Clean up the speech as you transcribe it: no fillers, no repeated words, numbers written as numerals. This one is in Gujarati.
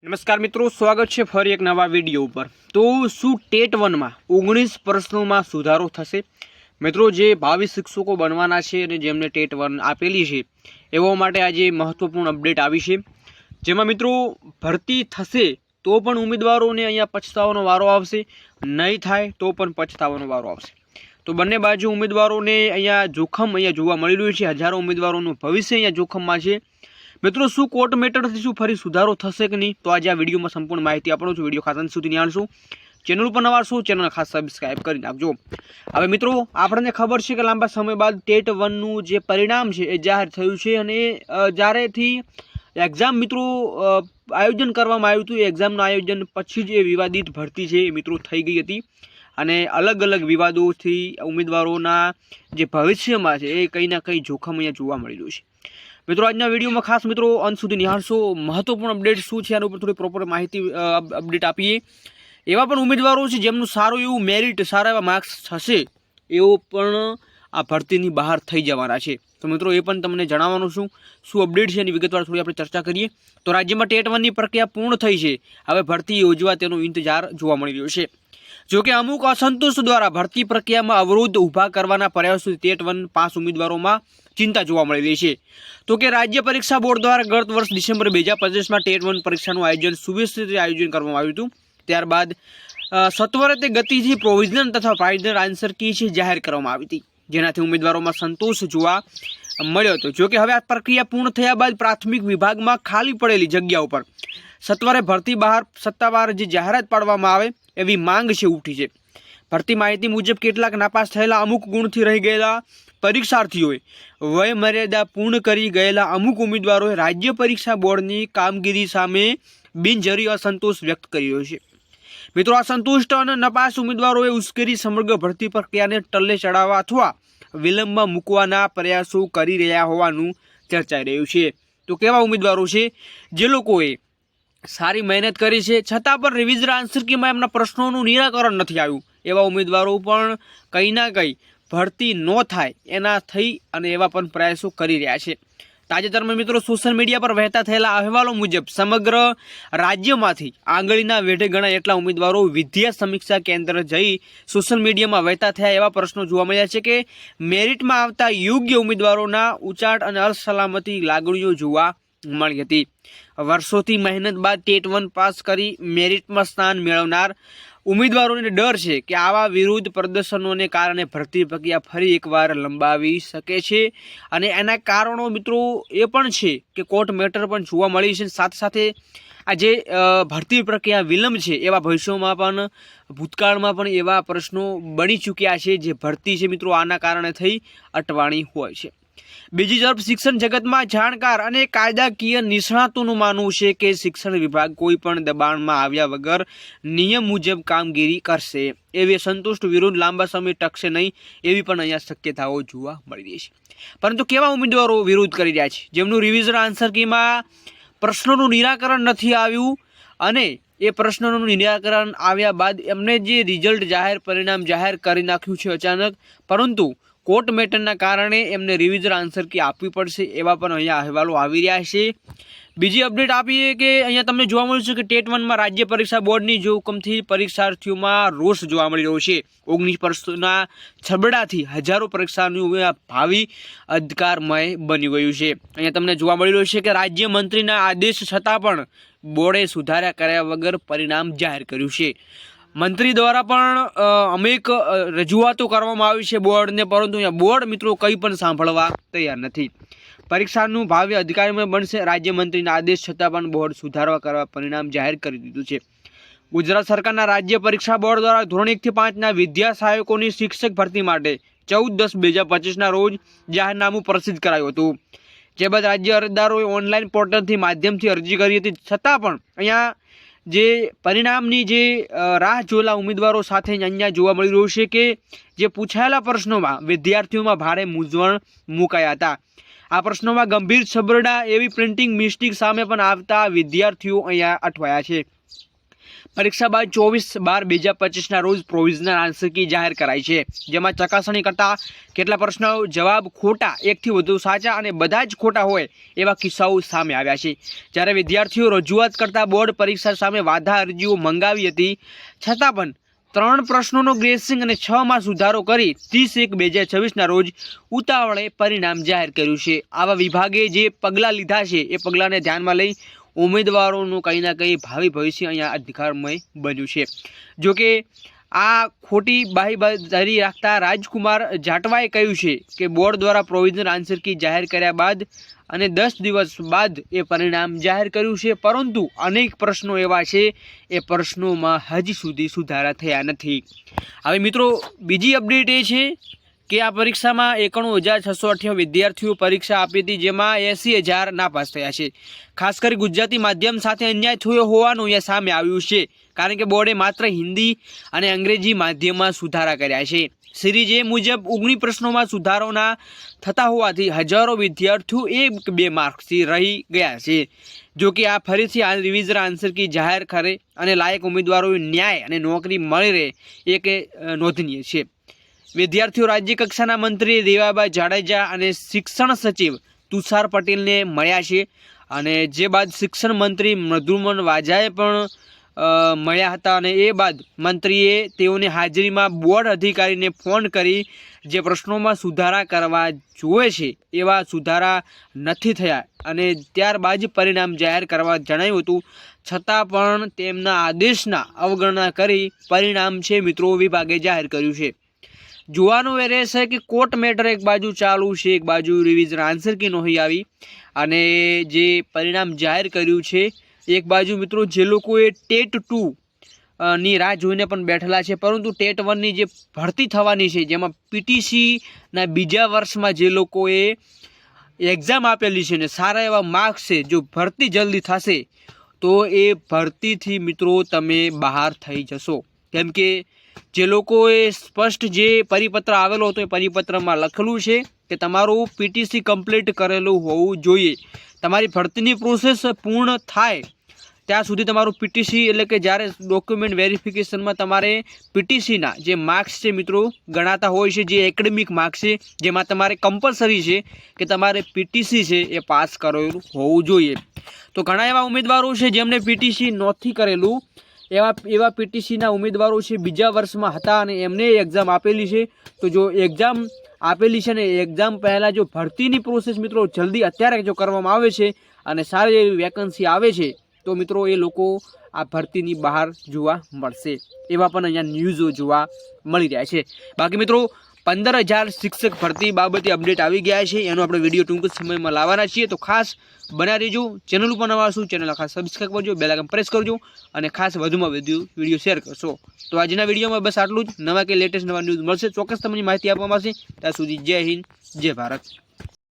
નમસ્કાર મિત્રો, સ્વાગત છે ફરી એક નવા વિડીયો ઉપર। તો શું ટેટ 1 માં 19 પ્રશ્નોમાં સુધારો થશે? મિત્રો, જે ભાવિ શિક્ષકો બનવાના છે અને જેમને ટેટ 1 આપેલી છે એવો માટે આજે મહત્વપૂર્ણ અપડેટ આવી છે, જેમાં મિત્રો ભરતી થશે તો પણ ઉમેદવારોને અહીંયા પછતાવાનો વારો આવશે, નહીં થાય તો પણ પછતાવાનો વારો આવશે। તો બંને બાજુ ઉમેદવારોને અહીંયા જોખમ જોવા મળી રહ્યું છે। હજારો ઉમેદવારોનું ભવિષ્ય અહીંયા જોખમમાં છે। મિત્રો, શું કોર્ટ મેટરથી શું ફરી સુધારો થશે કે નહીં, તો આજે આ વિડીયોમાં સંપૂર્ણ માહિતી આપવાનો છું। વિડીયો ખાસ અંત સુધી નિહાળશો। ચેનલ પર નવા છો, ચેનલ ખાસ સબસ્ક્રાઇબ કરી નાખજો। હવે મિત્રો, આપણને ખબર છે કે લાંબા સમય બાદ ટેટ 1નું જે પરિણામ છે એ જાહેર થયું છે, અને જ્યારેથી એક્ઝામ મિત્રો આયોજન કરવામાં આવ્યું હતું, એ એક્ઝામનું આયોજન પછી જ એ વિવાદિત ભરતી છે એ મિત્રો થઈ ગઈ હતી, અને અલગ અલગ વિવાદોથી ઉમેદવારોના જે ભવિષ્યમાં છે એ કંઈ ના કંઈ જોખમ અહીંયા જોવા મળી રહ્યું છે। મિત્રો, આજના વિડીયોમાં ખાસ મિત્રો અંત સુધી નિહાળશો। મહત્વપૂર્ણ અપડેટ શું છે આના ઉપર થોડી પ્રોપર માહિતી અપડેટ આપીએ। એવા પણ ઉમેદવારો છે જેમનું સારું એવું મેરિટ, સારા એવા માર્ક્સ થશે, એવો પણ આ ભરતીની બહાર થઈ જવાના છે। તો મિત્રો, એ પણ તમને જણાવવાનું છું શું અપડેટ છે એની વિગતવાર થોડી આપણે ચર્ચા કરીએ। તો રાજ્યમાં ટેટ 1ની પ્રક્રિયા પૂર્ણ થઈ છે, હવે ભરતી યોજવા તેનો ઇંતજાર જોવા મળી રહ્યો છે। જોકે અમુક અસંતોષ દ્વારા ભરતી પ્રક્રિયામાં અવરોધ ઊભા કરવાના પ્રયાસોથી ટેટ 1 પાસ ઉમેદવારોમાં ચિંતા જોવા મળી રહી છે। તો કે રાજ્ય પરીક્ષા બોર્ડ દ્વારા ગત વર્ષ ડિસેમ્બર 2025માં ટેટ 1 પરીક્ષાનું આયોજન સુવ્યવસ્થિત રીતે આયોજન કરવામાં આવ્યું હતું। ત્યારબાદ સત્વરે તે ગતિથી પ્રોવિઝનલ તથા ફાઇનલ આન્સર કી છે જાહેર કરવામાં આવી હતી, જેનાથી ઉમેદવારોમાં સંતોષ જોવા મળ્યો હતો। જોકે હવે આ પ્રક્રિયા પૂર્ણ થયા બાદ પ્રાથમિક વિભાગમાં ખાલી પડેલી જગ્યા ઉપર સત્વરે ભરતી બહાર સત્તાવાર જે જાહેરાત પાડવામાં આવે એવી માંગ છે ઉઠી છે। ભરતી માહિતી મુજબ કેટલાક નાપાસ થયેલા, અમુક ગુણથી રહી ગયેલા પરીક્ષાર્થીઓએ વય મર્યાદા પૂર્ણ કરી ગયેલા અમુક ઉમેદવારોએ રાજ્ય પરીક્ષા બોર્ડની કામગીરી સામે બિનજરૂરી અસંતોષ વ્યક્ત કર્યો છે। મિત્રો, અસંતુષ્ટ અને નપાસ ઉમેદવારોએ ઉશ્કેરી સમગ્ર ભરતી પ્રક્રિયાને ટલ્લે ચડાવવા અથવા વિલંબમાં મૂકવાના પ્રયાસો કરી રહ્યા હોવાનું ચર્ચાઈ રહ્યું છે। તો કેવા ઉમેદવારો છે? જે લોકોએ સારી મહેનત કરી છે છતાં પણ રિવિઝન આન્સર કીમાં એમના પ્રશ્નોનું નિરાકરણ નથી આવ્યું, એવા ઉમેદવારો પણ કંઈ ના કંઈ ભરતી ન થાય એના થઈ અને એવા પણ પ્રયાસો કરી રહ્યા છે। તાજેતરમાં મિત્રો સોશિયલ મીડિયા પર વહેતા થયેલા અહેવાલો મુજબ સમગ્ર રાજ્યમાંથી આંગળીના વેઢે ગણાય એટલા ઉમેદવારો વિદ્યા સમીક્ષા કેન્દ્ર જઈ સોશિયલ મીડિયામાં વહેતા થયા એવા પ્રશ્નો જોવા મળ્યા છે કે મેરિટમાં આવતા યોગ્ય ઉમેદવારોના ઉચાટ અને અસલામતી લાગણીઓ જોવા મળી હતી। વર્ષોથી મહેનત બાદ ટેટ 1 પાસ કરી મેરિટમાં સ્થાન મેળવનાર ઉમેદવારોને ડર છે કે આવા વિરોધ પ્રદર્શનોને કારણે ભરતી પ્રક્રિયા ફરી એકવાર લંબાવી શકે છે, અને એના કારણો મિત્રો એ પણ છે કે કોર્ટ મેટર પણ જોવા મળી છે। સાથે સાથે આ જે ભરતી પ્રક્રિયા વિલંબ છે એવા ભવિષ્યમાં પણ ભૂતકાળમાં પણ એવા પ્રશ્નો બની ચૂક્યા છે જે ભરતી છે મિત્રો આના કારણે થઈ અટવાણી હોય છે। બીજી તરફ શિક્ષણ જગતમાં જાણકાર અને કાયદાકીય નિષ્ણાતોનું માનવું છે કે શિક્ષણ વિભાગ કોઈ પણ દબાણમાં આવ્યા વગર નિયમ મુજબ કામગીરી કરશે, એવી સંતુષ્ટ વિરોધ લાંબા સમય ટકશે નહીં, એવી પણ અહીંયા શક્યતાઓ જોવા મળી રહી છે। પરંતુ કેવા ઉમેદવારો વિરોધ કરી રહ્યા છે? જેમનું રિવિઝન આન્સર કીમાં પ્રશ્નોનું નિરાકરણ નથી આવ્યું, અને એ પ્રશ્નોનું નિરાકરણ આવ્યા બાદ એમને જે રિઝલ્ટ પરિણામ જાહેર કરી નાખ્યું છે અચાનક, પરંતુ કોર્ટ મેટરના કારણે એમને રિવિઝન આન્સર કી આપવી પડશે, એવા પણ અહીંયા અહેવાલો આવી રહ્યા છે। બીજી અપડેટ આપીએ કે અહીંયા તમને જોવા મળ્યું છે કે ટેટ 1માં રાજ્ય પરીક્ષા બોર્ડની જોખમથી પરીક્ષાર્થીઓમાં રોષ જોવા મળી રહ્યો છે। 19 વર્ષના છબડાથી હજારો પરીક્ષાનું ભાવિ અધિકારમય બની ગયું છે। અહીંયા તમને જોવા મળી રહ્યું છે કે રાજ્ય મંત્રીના આદેશ છતાં પણ બોર્ડે સુધારા કર્યા વગર પરિણામ જાહેર કર્યું છે। મંત્રી દ્વારા પણ અનેક રજૂઆતો કરવામાં આવી છે બોર્ડને, પરંતુ અહીંયા બોર્ડ મિત્રો કંઈ પણ સાંભળવા તૈયાર નથી। પરીક્ષાનું ભાવિ અધિકારીમય બનશે, રાજ્યમંત્રીના આદેશ છતાં પણ બોર્ડ સુધારવા કરવા પરિણામ જાહેર કરી દીધું છે। ગુજરાત સરકારના રાજ્ય પરીક્ષા બોર્ડ દ્વારા ધોરણ 1 થી 5ના વિદ્યા સહાયકોની શિક્ષક ભરતી માટે 14/10/2025ના રોજ જાહેરનામું પ્રસિદ્ધ કરાયું હતું, જે બાદ રાજ્ય અરજદારોએ ઓનલાઈન પોર્ટલથી માધ્યમથી અરજી કરી હતી, છતાં પણ અહીંયા જે પરિણામની જે રાહ જોયેલા ઉમેદવારો સાથે અહીંયા જોવા મળી રહ્યું છે કે જે પૂછાયેલા પ્રશ્નોમાં વિદ્યાર્થીઓમાં ભારે મૂંઝવણ મુકાયા હતા। આ પ્રશ્નોમાં ગંભીર છબરડા એવી પ્રિન્ટિંગ મિસ્ટેક સામે પણ આવતા વિદ્યાર્થીઓ અહીંયા અટવાયા છે। પરીક્ષા બાદ 24/12/2025ના રોજ પ્રોવિઝનલ આન્સર કી જાહેર કરાઈ છે, જેમાં ચકાસણી કરતા કેટલા પ્રશ્નો જવાબ ખોટા, એકથી વધુ સાચા અને બધા જ ખોટા હોય એવા કિસ્સાઓ સામે આવ્યા છે। જ્યારે વિદ્યાર્થીઓ રજૂઆત કરતા બોર્ડ પરીક્ષા સામે વાધા અરજીઓ મંગાવી હતી, છતાં પણ 3 પ્રશ્નોનો ગ્રેસિંગ અને 6માં સુધારો કરી 30/1/2026ના રોજ ઉતાવળે પરિણામ જાહેર કર્યું છે। આવા વિભાગે જે પગલાં લીધા છે એ પગલાંને ધ્યાનમાં લઈ ઉમેદવારોનું કંઈ ના કંઈ ભાવિ ભવિષ્ય અહીંયા અધિકારમય બન્યું છે। જોકે આ ખોટી બાહીબારી રાખતા રાજકુમાર જાટવાએ કહ્યું છે કે બોર્ડ દ્વારા પ્રોવિઝનલ આન્સર કી જાહેર કર્યા બાદ અને 10 દિવસ બાદ એ પરિણામ જાહેર કર્યું છે, પરંતુ અનેક પ્રશ્નો એવા છે એ પ્રશ્નોમાં હજી સુધી સુધારા થયા નથી। હવે મિત્રો બીજી અપડેટ એ છે કે આ પરીક્ષામાં 91,658 વિદ્યાર્થીઓ પરીક્ષા આપી હતી, જેમાં 80,000 નાપાસ થયા છે। ખાસ કરી ગુજરાતી માધ્યમ સાથે અન્યાય થયો હોવાનું અહીંયા સામે આવ્યું છે, કારણ કે બોર્ડે માત્ર હિન્દી અને અંગ્રેજી માધ્યમમાં સુધારા કર્યા છે। સિરીઝ એ મુજબ 19 પ્રશ્નોમાં સુધારોના થતા હોવાથી હજારો વિદ્યાર્થીઓ 1-2 માર્ક્સથી રહી ગયા છે। જો કે આ ફરીથી આ રિવિઝન આન્સર કી જાહેર કરે અને લાયક ઉમેદવારોને ન્યાય અને નોકરી મળી રહે એ કે નોંધનીય છે। વિદ્યાર્થીઓ રાજ્ય કક્ષાના મંત્રી રેવાબા જાડેજા અને શિક્ષણ સચિવ તુષાર પટેલને મળ્યા છે, અને જે બાદ શિક્ષણ મંત્રી મધુમન વાજાએ પણ મળ્યા હતા, અને એ બાદ મંત્રીએ તેઓની હાજરીમાં બોર્ડ અધિકારીને ફોન કરી જે પ્રશ્નોમાં સુધારા કરવા જોઈએ છે એવા સુધારા નથી થયા અને ત્યારબાદ પરિણામ જાહેર કરવા જણાવ્યું હતું, છતાં પણ તેમના આદેશના અવગણના કરી પરિણામ છે મિત્રો વિભાગે જાહેર કર્યું છે। જોવાનું એ રહેશે કે કોર્ટ મેટર એક બાજુ ચાલુ છે, એક બાજુ રિવિઝન આન્સર કી નહીં આવી, અને જે પરિણામ જાહેર કર્યું છે એક બાજુ મિત્રો જે લોકોએ ટેટ 2 ની રાહ જોઈને પણ બેઠેલા છે, પરંતુ ટેટ 1ની જે ભરતી થવાની છે, જેમાં પીટીસીના બીજા વર્ષમાં જે લોકોએ એક્ઝામ આપેલી છે ને સારા એવા માર્ક્સ છે, જો ભરતી જલ્દી થશે તો એ ભરતીથી મિત્રો તમે બહાર થઈ જશો। કેમ કે જે લોકોએ સ્પષ્ટ જે પરિપત્ર આવેલો હતો એ પરિપત્રમાં લખેલું છે કે તમારું પીટીસી કમ્પ્લીટ કરેલું હોવું જોઈએ। તમારી ભરતીની પ્રોસેસ પૂર્ણ થાય ત્યાં સુધી તમારું પીટીસી એટલે કે જ્યારે ડોક્યુમેન્ટ વેરિફિકેશનમાં તમારે પીટીસીના જે માર્ક્સ છે મિત્રો ગણાતા હોય છે, જે એકેડેમિક માર્ક્સ છે, જેમાં તમારે કમ્પલસરી છે કે તમારે પીટીસી છે એ પાસ કરેલું હોવું જોઈએ। તો ઘણા એવા ઉમેદવારો છે જેમણે પીટીસી નથી કરેલું, એવા પીટીસીના ઉમેદવારો છે બીજા વર્ષમાં હતા અને એમને એક્ઝામ આપેલી છે। તો જો એક્ઝામ આપેલી છે ને એક્ઝામ પહેલાં જો ભરતીની પ્રોસેસ મિત્રો જલ્દી અત્યારે જો કરવામાં આવે છે અને સારી એવી વેકન્સી આવે છે તો મિત્રો એ લોકો આ ભરતીની બહાર જોવા મળશે, એવા પણ અહીંયા ન્યૂઝો જોવા મળી રહ્યા છે। બાકી મિત્રો 15,000 શિક્ષક ભરતી બાબતે અપડેટ આવી ગયા છે, એનો આપણે વિડીયો ટૂંક સમયમાં લાવવાના છીએ, તો ખાસ બના રહેજો। ચેનલ ઉપર નવા છું, ચેનલ ખાસ સબસ્ક્રાઈબ કરજો, બેલ આઇકન પ્રેસ કરજો અને ખાસ વધુમાં વધુ વિડીયો શેર કરશો। તો આજના વિડીયોમાં બસ આટલું જ। નવા કે લેટેસ્ટ નવા ન્યૂઝ મળશે, ચોક્કસ તમને માહિતી આપવામાં આવશે। ત્યાં સુધી જય હિન્દ, જય ભારત।